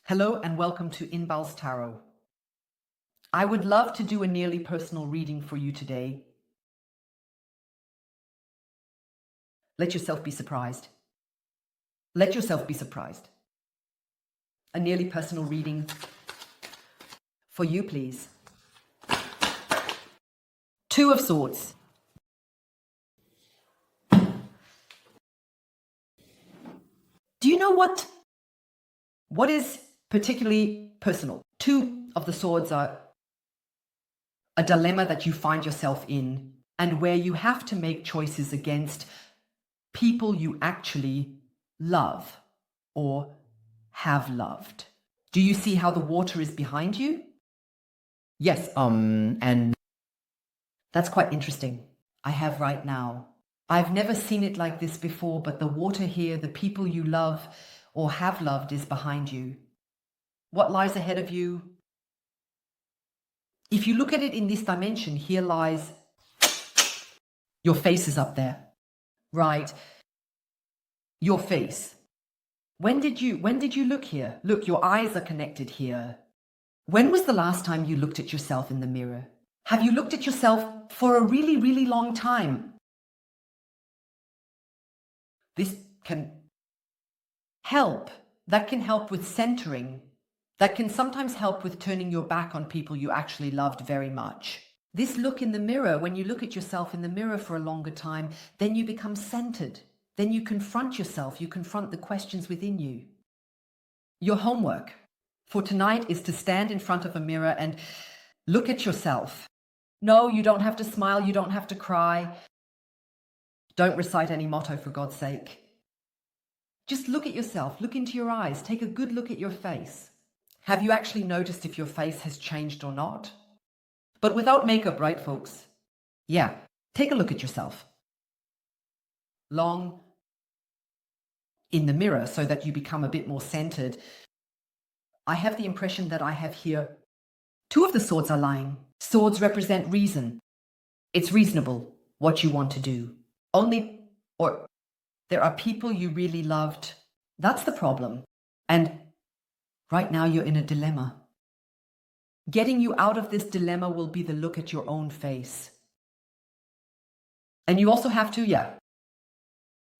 Hello and welcome to inbalstarot. I would love to do a nearly personal reading for you today. Let yourself be surprised. Let yourself be surprised. A nearly personal reading for you, please. Two of Swords. Do you know what is particularly personal? Two of the Swords are a dilemma that you find yourself in, and where you have to make choices against people you actually love or have loved. Do you see how the water is behind you? Yes, and that's quite interesting. I have right now. I've never seen it like this before, but the water here, the people you love or have loved, is behind you. What lies ahead of you? If you look at it in this dimension, here lies your face is up there, right? Your face. When did you look here? Look, your eyes are connected here. When was the last time you looked at yourself in the mirror? Have you looked at yourself for a really, really long time? This can help. That can help with centering. That can sometimes help with turning your back on people you actually loved very much. This look in the mirror, when you look at yourself in the mirror for a longer time, then you become centered. Then you confront yourself. You confront the questions within you. Your homework for tonight is to stand in front of a mirror and look at yourself. No, you don't have to smile. You don't have to cry. Don't recite any motto, for God's sake. Just look at yourself. Look into your eyes. Take a good look at your face. Have you actually noticed if your face has changed or not? But without makeup, right, folks? Yeah, take a look at yourself. Long in the mirror so that you become a bit more centered. I have the impression that I have here two of the swords are lying. Swords represent reason. It's reasonable what you want to do. There are people you really loved. That's the problem. And right now you're in a dilemma. Getting you out of this dilemma will be the look at your own face. And you also have to,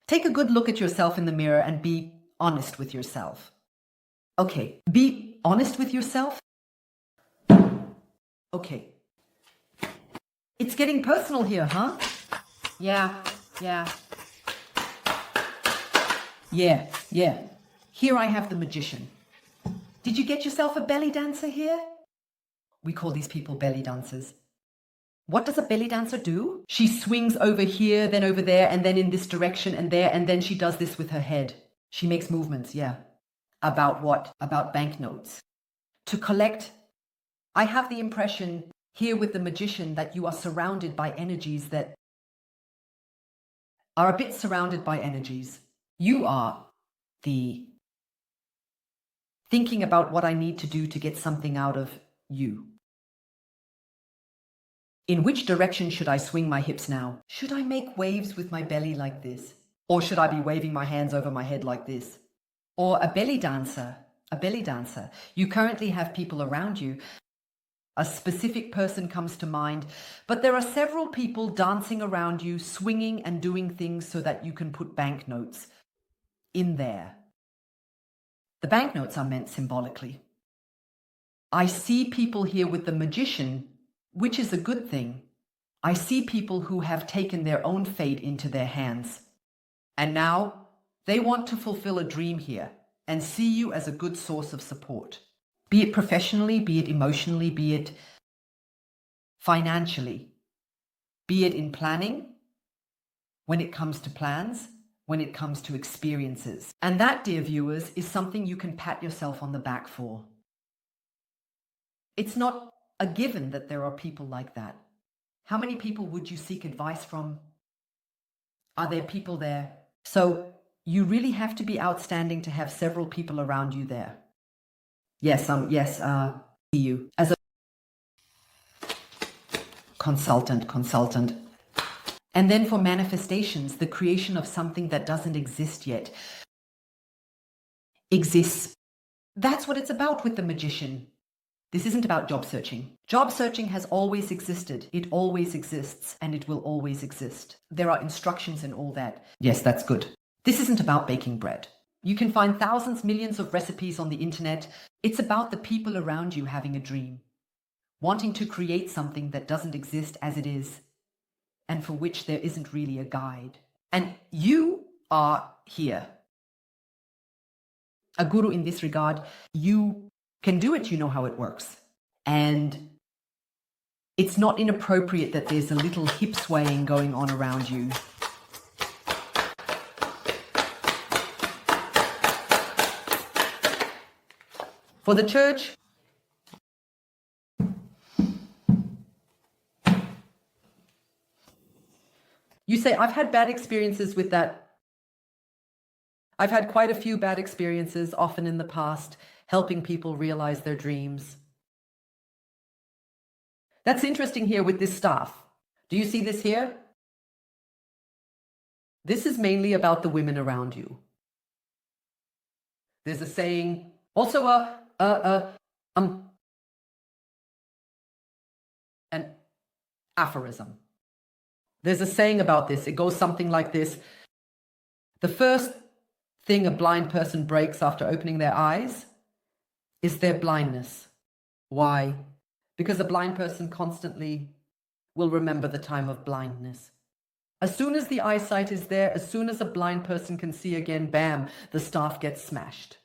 take a good look at yourself in the mirror and be honest with yourself. Okay, be honest with yourself. Okay. It's getting personal here, huh? Yeah. Here I have the Magician. Did you get yourself a belly dancer here? We call these people belly dancers. What does a belly dancer do? She swings over here, then over there, and then in this direction and there, and then she does this with her head. She makes movements, About what? About banknotes. To collect, I have the impression here with the Magician that you are surrounded by energies that are a bit surrounded by energies. You are the thinking about what I need to do to get something out of you. In which direction should I swing my hips now? Should I make waves with my belly like this? Or should I be waving my hands over my head like this? Or a belly dancer. You currently have people around you. A specific person comes to mind, but there are several people dancing around you, swinging and doing things so that you can put banknotes in there. The banknotes are meant symbolically. I see people here with the Magician, which is a good thing. I see people who have taken their own fate into their hands. And now they want to fulfill a dream here and see you as a good source of support. Be it professionally, be it emotionally, be it financially, be it in planning, when it comes to plans, when it comes to experiences. And that, dear viewers, is something you can pat yourself on the back for. It's not a given that there are people like that. How many people would you seek advice from? Are there people there? So you really have to be outstanding to have several people around you there. See you as a consultant. And then for manifestations, the creation of something that doesn't exist yet exists. That's what it's about with the magician. This isn't about job searching. Job searching has always existed. It always exists, and it will always exist. There are instructions and all that. Yes, that's good. This isn't about baking bread. You can find thousands, millions of recipes on the internet. It's about the people around you having a dream, wanting to create something that doesn't exist as it is, and for which there isn't really a guide. And you are here. A guru in this regard, you can do it, you know how it works. And it's not inappropriate that there's a little hip swaying going on around you. For the church, you say, I've had bad experiences with that. I've had quite a few bad experiences, often in the past, helping people realize their dreams. That's interesting here with this staff. Do you see this here? This is mainly about the women around you. There's a saying, also an aphorism. There's a saying about this. It goes something like this. The first thing a blind person breaks after opening their eyes is their blindness. Why? Because a blind person constantly will remember the time of blindness. As soon as the eyesight is there, as soon as a blind person can see again, bam, the staff gets smashed.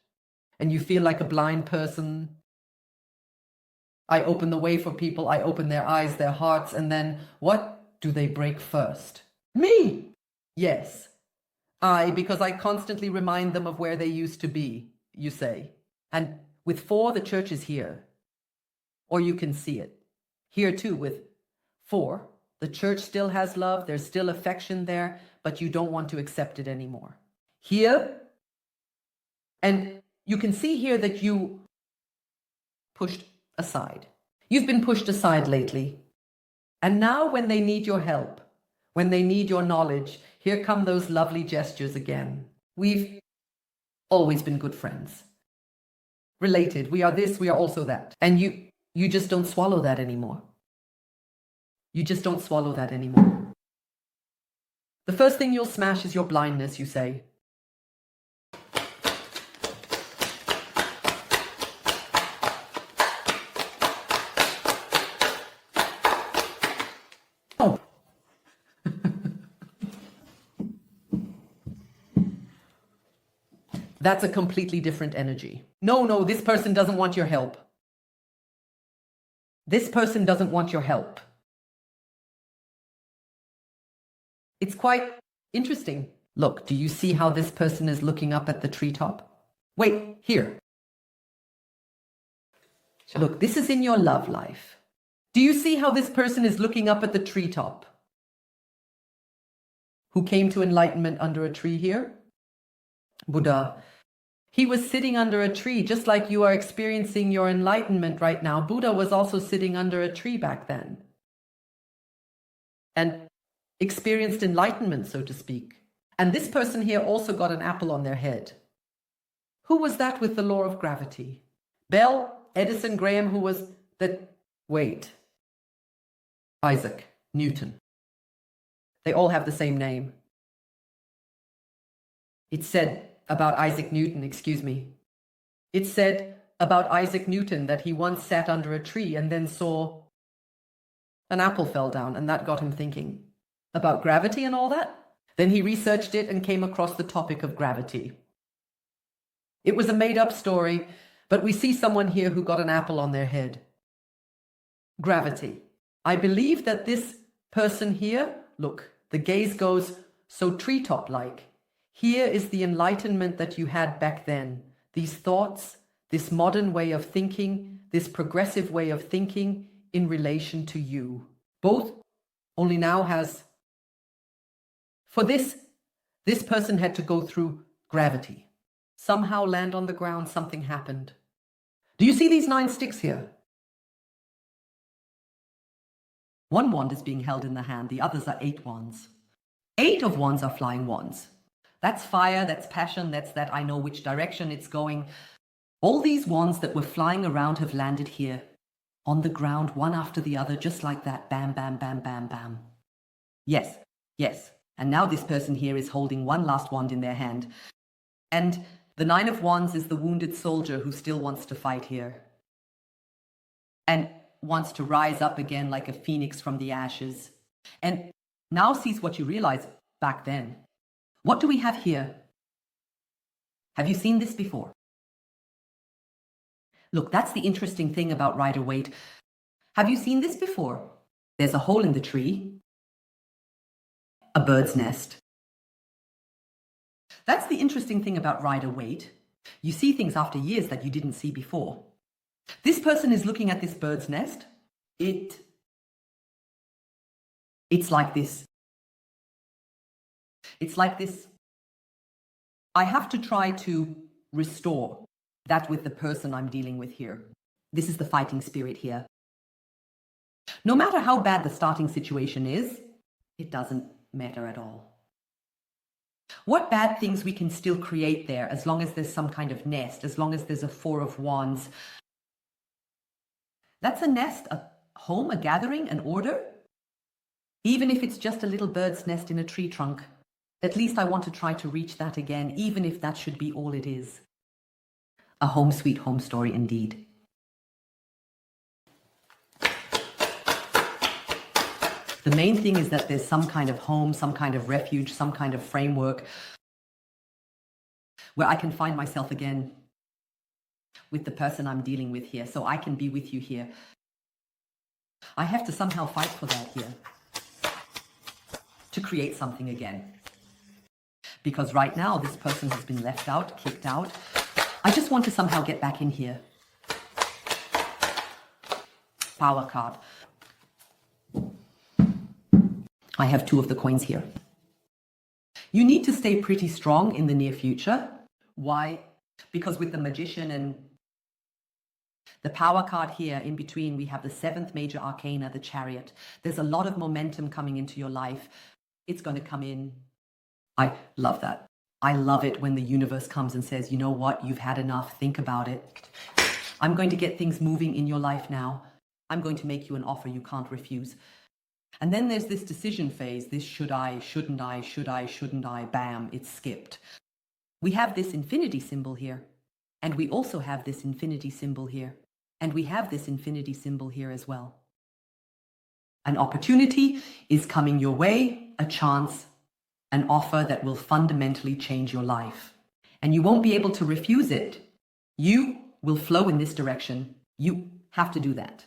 And you feel like a blind person. I open the way for people, I open their eyes, their hearts, and then what do they break first? Me! Yes. Because I constantly remind them of where they used to be, you say. And with 4, the church is here. Or you can see it. Here too, with 4, the church still has love, there's still affection there, but you don't want to accept it anymore. Here, and you can see here that you pushed aside. You've been pushed aside lately. And now when they need your help, when they need your knowledge, here come those lovely gestures again. We've always been good friends. Related. We are this, we are also that. And you just don't swallow that anymore. You just don't swallow that anymore. The first thing you'll smash is your blindness, you say. Oh. That's a completely different energy. No, this person doesn't want your help. This person doesn't want your help. It's quite interesting. Look, do you see how this person is looking up at the treetop? Wait, here. Look, this is in your love life. Do you see how this person is looking up at the treetop? Who came to enlightenment under a tree here? Buddha. He was sitting under a tree, just like you are experiencing your enlightenment right now. Buddha was also sitting under a tree back then. And experienced enlightenment, so to speak. And this person here also got an apple on their head. Who was that with the law of gravity? Bell, Edison, Graham, who was that? Wait. Isaac Newton. They all have the same name. It said about Isaac Newton, It said about Isaac Newton that he once sat under a tree and then saw an apple fell down, and that got him thinking about gravity and all that. Then he researched it and came across the topic of gravity. It was a made-up story, but we see someone here who got an apple on their head. Gravity. I believe that this person here, look, the gaze goes so treetop-like. Here is the enlightenment that you had back then. These thoughts, this modern way of thinking, this progressive way of thinking in relation to you. Both only now has... For this person had to go through gravity. Somehow land on the ground, something happened. Do you see these 9 sticks here? One wand is being held in the hand, the others are 8 wands. 8 of wands are flying wands. That's fire, that's passion, that's that I know which direction it's going. All these wands that were flying around have landed here, on the ground, one after the other, just like that. Bam, bam, bam, bam, bam. Yes, yes. And now this person here is holding one last wand in their hand. And the Nine of Wands is the wounded soldier who still wants to fight here. And wants to rise up again like a phoenix from the ashes. And now sees what you realized back then. What do we have here? Have you seen this before? Look, that's the interesting thing about Rider-Waite. Have you seen this before? There's a hole in the tree. A bird's nest. That's the interesting thing about Rider-Waite. You see things after years that you didn't see before. This person is looking at this bird's nest. It's like this. It's like this. I have to try to restore that with the person I'm dealing with here. This is the fighting spirit here. No matter how bad the starting situation is, it doesn't matter at all. What bad things we can still create there, as long as there's some kind of nest, as long as there's a Four of Wands. That's a nest, a home, a gathering, an order. Even if it's just a little bird's nest in a tree trunk, at least I want to try to reach that again, even if that should be all it is. A home sweet home story indeed. The main thing is that there's some kind of home, some kind of refuge, some kind of framework where I can find myself again with the person I'm dealing with here, so I can be with you here. I have to somehow fight for that here, to create something again. Because right now, this person has been left out, kicked out. I just want to somehow get back in here. Power card. I have two of the coins here. You need to stay pretty strong in the near future. Why? Because with the Magician and the Power card here, in between, we have the seventh major arcana, the Chariot. There's a lot of momentum coming into your life. It's going to come in. I love that. I love it when the universe comes and says, you know what, you've had enough, think about it. I'm going to get things moving in your life now. I'm going to make you an offer you can't refuse. And then there's this decision phase, this should I, shouldn't I, should I, shouldn't I, bam, it's skipped. We have this infinity symbol here, and we also have this infinity symbol here, and we have this infinity symbol here as well. An opportunity is coming your way, a chance, an offer that will fundamentally change your life. And you won't be able to refuse it. You will flow in this direction. You have to do that.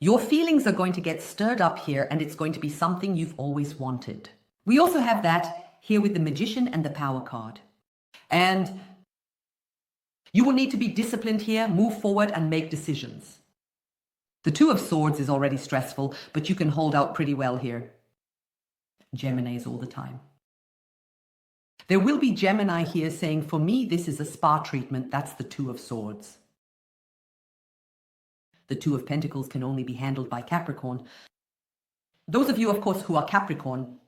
Your feelings are going to get stirred up here, and it's going to be something you've always wanted. We also have that here with the Magician and the Power card. And you will need to be disciplined here, move forward and make decisions. The Two of Swords is already stressful, but you can hold out pretty well here. Geminis all the time. There will be Gemini here saying, for me, this is a spa treatment. That's the Two of Swords. The Two of Pentacles can only be handled by Capricorn. Those of you, of course, who are Capricorn,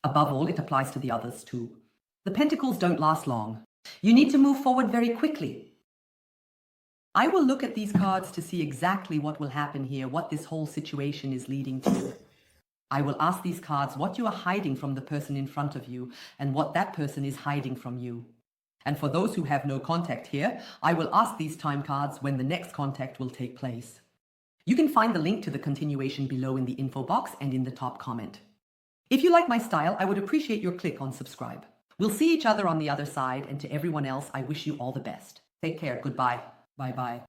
above all, it applies to the others too. The Pentacles don't last long. You need to move forward very quickly. I will look at these cards to see exactly what will happen here, what this whole situation is leading to. I will ask these cards what you are hiding from the person in front of you and what that person is hiding from you. And for those who have no contact here, I will ask these time cards when the next contact will take place. You can find the link to the continuation below in the info box and in the top comment. If you like my style, I would appreciate your click on subscribe. We'll see each other on the other side, and to everyone else, I wish you all the best. Take care. Goodbye. Bye-bye.